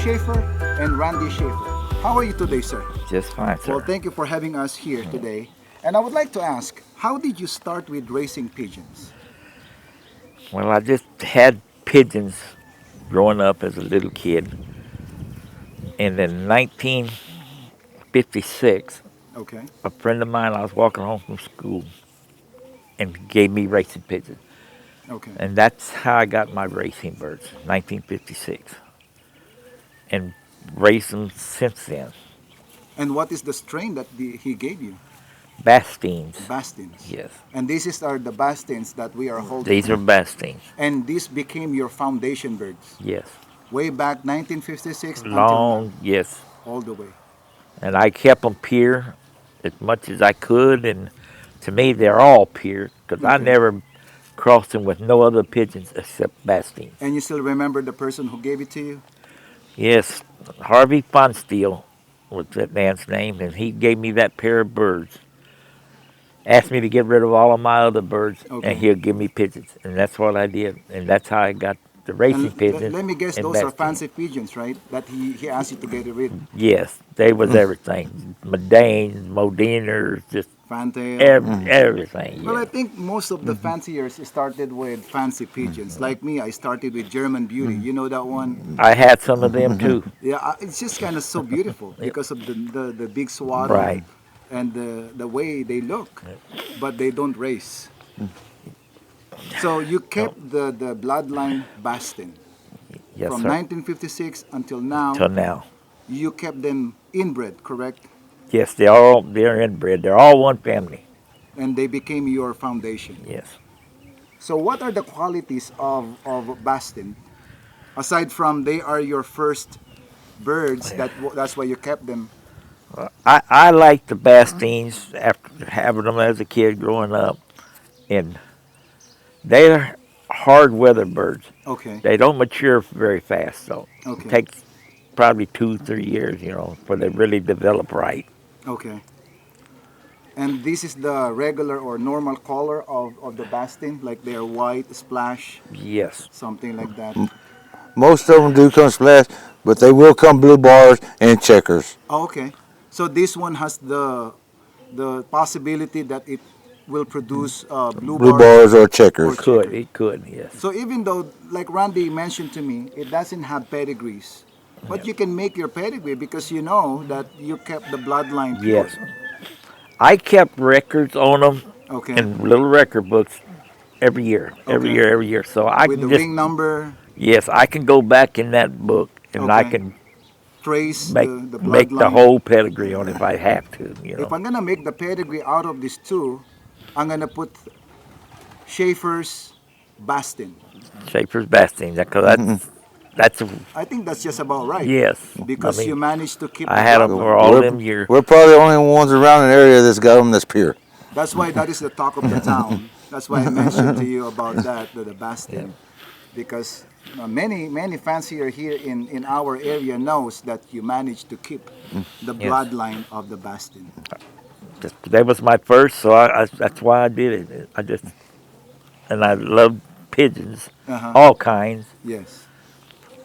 Shaefer and Randy Shaefer. How are you today, sir? Just fine, sir. Well, thank you for having us here today. And I would like to ask, how did you start with raising pigeons? Well, I just had pigeons growing up as a little kid. And in 1956, Okay. a friend of mine, I was walking home from school and gave me racing pigeons. Okay. And that's how I got my racing birds, 1956. And raised them since then. And what is the strain that he gave you? Bastins, Bastins. yes. And are the Bastins that we are holding. These are Bastins, And this became your foundation birds yes. way back 1956 until now, Long, yes. all the way. And I kept them pure as much as I could. And to me, they're all pure because I Okay. never crossed them with no other pigeons except Bastings. And you still remember the person who gave it to you? Yes, Harvey Fonsteel was that man's name, and he gave me that pair of birds. Asked me to get rid of all of my other birds, and Okay. he'll give me pigeons. And that's what I did. And that's how I got the racing And pigeons let me guess, and those are Bastings. fancy pigeons, right? That he asked you to get rid of. Yes, they was everything. Medanes, Modiners, just Fantail. everything, Well, I yeah. think most of the fanciers started with fancy pigeons. Like me, I started with German Beauty. You know that one? I had some of them too. Yeah, it's just kind of so beautiful because of the big swaddle Right. and the way they look, but they don't race. So you kept the bloodline Bastin Yes, from sir. 1956 until now. Till now. You kept them inbred, correct? Yes, they're inbred. They're all one family. And they became your foundation. Yes. So what are the qualities of Bastin? Aside from they are your first birds, that's why you kept them. I like the Bastings after having them as a kid growing up, and they're hard weather birds. Okay, They don't mature very fast, so it okay, takes probably 2-3 years, before they really develop right. okay. And this is the regular or normal color of the Bastin, like they're white, splash, Yes. something like that. Most of them do come splash, but they will come blue bars and checkers. Oh, okay. So this one has the possibility that it will produce blue Blue bars. bars or Or checkers. Could it could, yes. So even though, like Randy mentioned to me, it doesn't have pedigrees, but you can make your pedigree because you know that you kept the bloodline pure. Yes. I kept records on them Okay. in little record books every year, every Okay. year, every year. So I With can the just, ring number, yes, I can go back in that book and I Okay. can trace make the make the bloodline. whole pedigree on it if I have to. If I'm gonna make the pedigree out of these two, I'm gonna put Shaefer's Bastin. Shaefer's Bastings, because that's a, I think that's just about right. yes. Because I mean, you managed to keep I the had them bloodline. for all We're, them years. we're probably the only ones around the area that's got them that's pure. That's why that is the talk of the town. That's why I mentioned to you about that, the Bastin. Because many fancier here in our area knows that you managed to keep the Yes. bloodline of the Bastin. That was my first, so that's why I did it. And I love pigeons, Uh-huh. all kinds, Yes.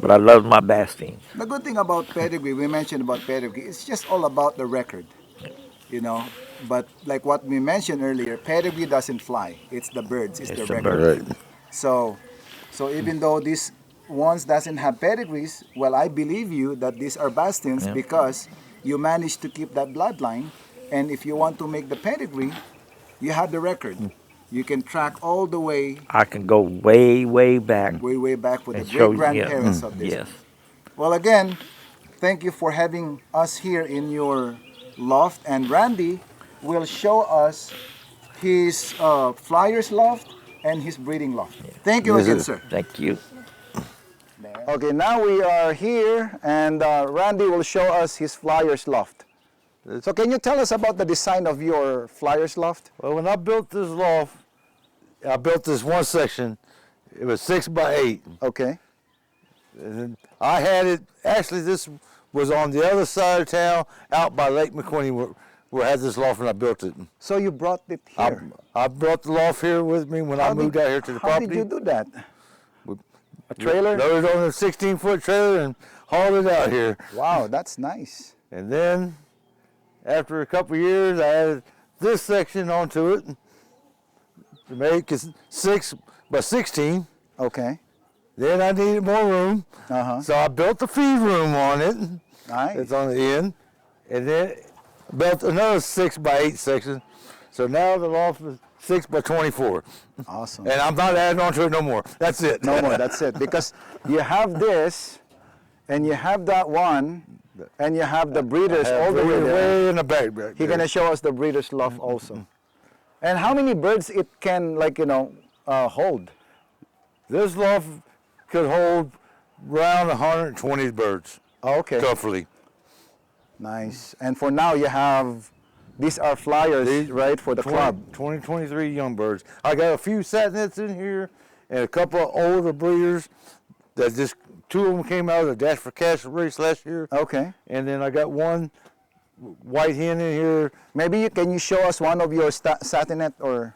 but I love my Bastings. The good thing about pedigree, we mentioned about pedigree, it's just all about the record, you know. But like what we mentioned earlier, pedigree doesn't fly. It's the birds, it's the It's the record. birds. Right. So even though these ones doesn't have pedigrees, well, I believe you that these are Bastins Yeah. because you managed to keep that bloodline. And if you want to make the pedigree, you have the record. You can track all the way, I can go way, way back way back with the and show great grandparents of this. Yes. Well, again, thank you for having us here in your loft. And Randy will show us his flyers loft and his breeding loft. Thank you Yes, again, sir. sir. Thank you. Okay, now we are here, and Randy will show us his flyers loft. So can you tell us about the design of your flyers loft? Well, when I built this loft, I built this one section. It was 6x8. Okay. And then I had it, actually this was on the other side of town, out by Lake McQueen, where I had this loft when I built it. So you brought it here. I brought the loft here with me when I moved out here to the How property. did you do that? We- A trailer? Loaded on a 16-foot trailer and hauled it out here. Wow, that's nice. And then, after a couple of years, I added this section onto it to make it 6 by 16. Okay. Then I needed more room, so I built the feed room on it. Nice. It's on the end, and then built another 6 by 8 section. So now the loft is 6 by 24. Awesome. And I'm not adding on to it no more. That's it. No more, that's it. Because you have this, and you have that one, and you have the breeders all the way there. Way in the back. He's going to show us the breeders' loft also. And how many birds it can, like, hold? This loft could hold around 120 birds. Oh, okay. Comfortably. Nice. And for now, you have, these are flyers, right, for the club. 23 young birds. I got a few satinets in here and a couple of older breeders that just, 2 of them came out of the Dash for Cash race last year. Okay. And then I got one white hen in here. Maybe can you show us one of your satinet or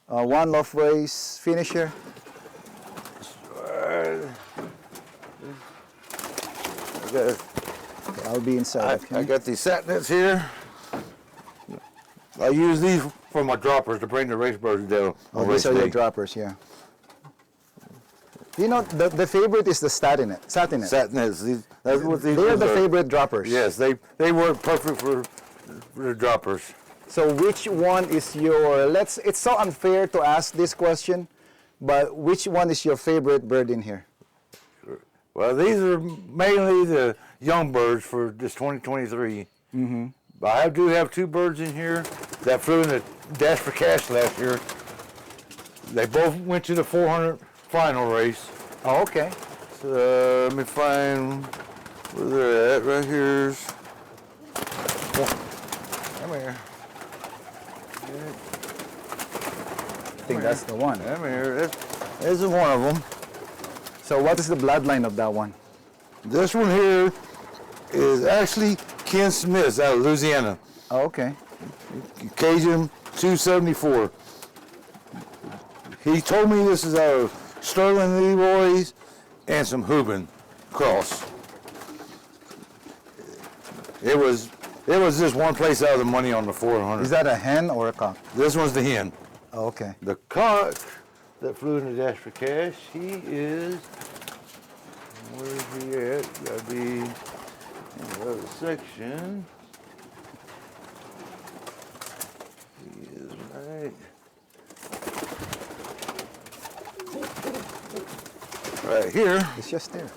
one loft race finisher? I'll be inside. I got these satinets here. I use these for my droppers to bring the race birds down. Oh, these are your droppers, yeah. You know, the favorite is the satinet. Satinets. That's what these They're the are. favorite droppers. Yes, they work perfect for the droppers. So which one is your, it's so unfair to ask this question, but which one is your favorite bird in here? Well, these are mainly the young birds for this 2023. Mm-hmm. But I do have 2 birds in here that flew in the Dash for Cash last year. They both went to the 400 final race. Oh, okay. So let me find where they're at. Right here's. Come here. I think that's the one. Come here. This is one of them. So what is the bloodline of that one? This one here is actually Ken Smith out of Louisiana. Oh, okay. Pigeon 274. He told me this is out of Sterling Leroy's and some Hubin cross. It was just one place out of the money on the 400. Is that a hen or a cock? This one's the hen. Oh, okay. The cock that flew in the Dash for Cash, he is, where's he at? Gotta be in the other section. He is right here. It's just there.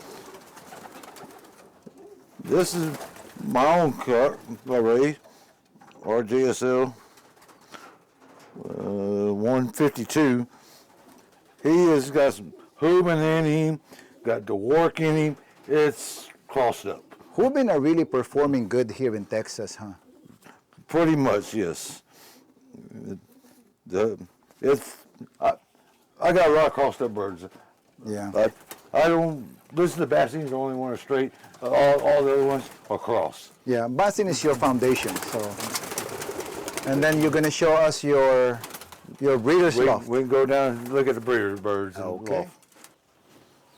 This is my own cock, my race, RJSL 152. He has got some Hubin in him, got the work in him. It's crossed up. Hubin are really performing good here in Texas, huh? Pretty much, yes. I got a lot of crossed up birds. Yeah. I don't listen to Bastins, the only one are straight. All the other ones are cross. Yeah, Bastin is your foundation, so. And then you're gonna show us your breeder's loft. We can go down and look at the breeder's birds. Okay.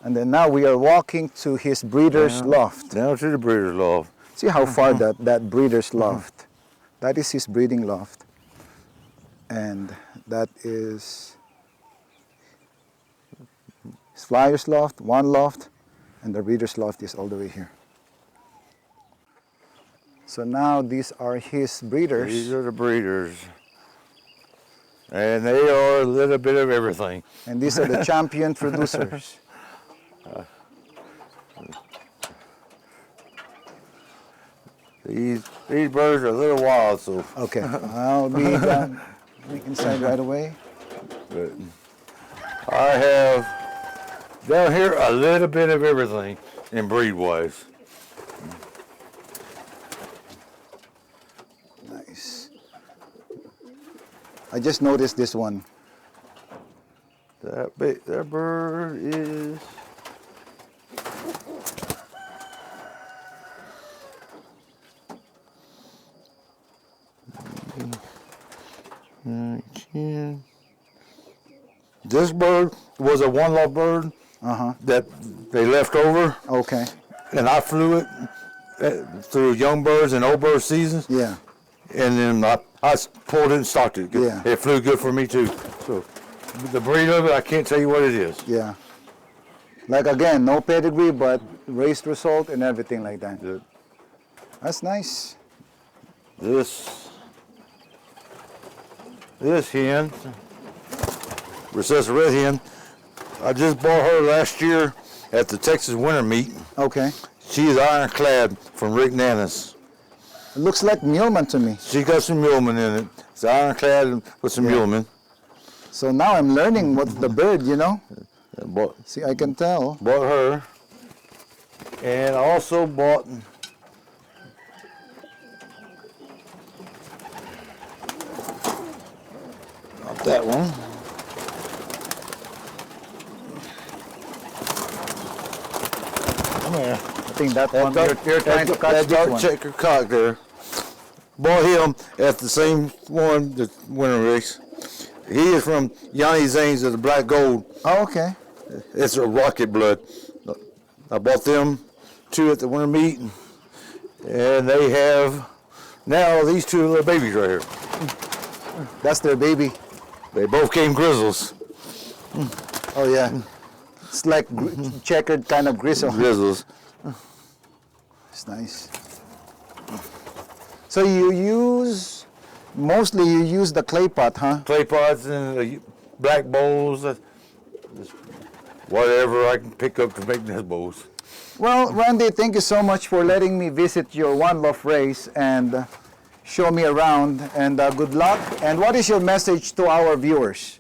And then now we are walking to his breeder's loft. Down to the breeder's loft. See how far that breeder's loft. That is his breeding loft. And that is his flyer's loft, one loft, and the breeder's loft is all the way here. So now these are his breeders. These are the breeders. And they are a little bit of everything. And these are the champion producers. These birds are a little wild, so. Okay, I'll be down inside right away. But I have down here a little bit of everything in breed-wise. Nice. I just noticed this one. That bird is. This bird was a one-loft bird that they left over. Okay. and I flew it through young birds and old bird seasons. Yeah. And then I pulled it and stocked it. Yeah. It flew good for me too. So the breed of it, I can't tell you what it is. Yeah. Like again, no pedigree, but raised result and everything like that. That's nice. This hen, recessive red hen, I just bought her last year at the Texas winter meet. Okay. She is ironclad from Rick Nana's. It looks like Muleman to me. She got some muleman in it. It's ironclad with some muleman. So now I'm learning what the bird, you know. Bought See, I can tell. her. And I also bought not that one. Come here. I think that one, you're trying to catch that this dark one. checker cock there. Bought him at the same one, the winter race. He is from Yanni Zane's of the Black Gold. Oh, okay. It's a rocket blood. I bought them 2 at the winter meet, and they have now these 2 little babies right here. That's their baby. They both came grizzles. Oh, yeah. It's like checkered kind of grizzle. Grizzles. It's nice. So you use, mostly you use the clay pot, huh? Clay pots and black bowls. Just whatever I can pick up to make nest bowls. Well, Randy, thank you so much for letting me visit your One Love race and show me around. And good luck. And what is your message to our viewers?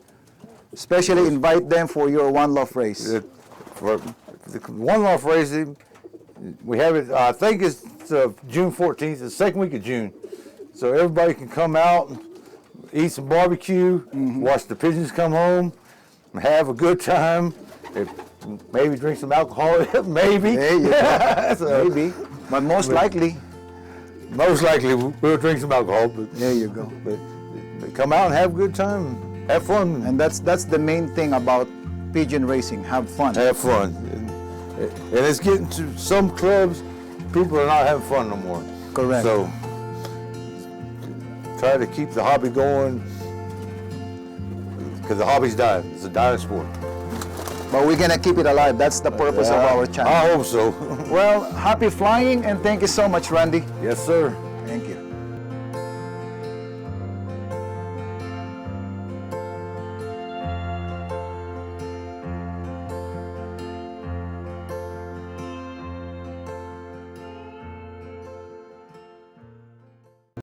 Especially invite them for your One Love race. For the One Love race, we have it, I think it's June 14th, the second week of June. So everybody can come out, eat some barbecue, watch the pigeons come home, have a good time, maybe drink some alcohol, maybe. There you go. So, Maybe. But most likely, most likely we'll drink some alcohol, but there you go. but come out and have a good time, have fun. And that's the main thing about pigeon racing. Have fun. Have fun. And it's getting to some clubs, people are not having fun no more. Correct. So try to keep the hobby going, because the hobby's dying. It's a dying sport. But we're going to keep it alive. That's the purpose of our channel. I hope so. Well, happy flying and thank you so much, Randy. Yes, sir.